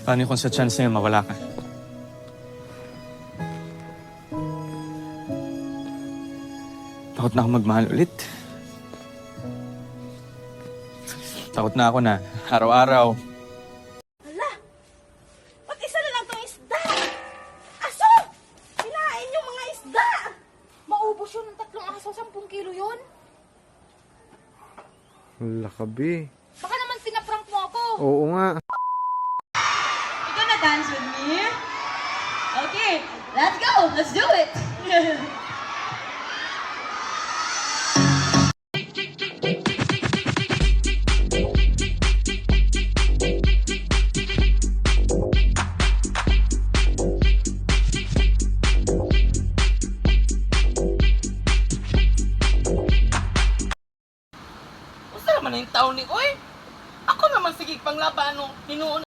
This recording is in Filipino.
Paano kung sa chance na yun mawala ka? Takot na ako magmahal ulit. Takot na ako na araw-araw. Hala! Mag-isa na lang tong isda! Aso! Kinain yung mga isda! Maubos yun ng 3 aso, 10 kilo yun. Wala ka, be. Baka naman pinaprank mo ako. Oo nga. You gonna dance with me? Okay, let's go! Let's do it!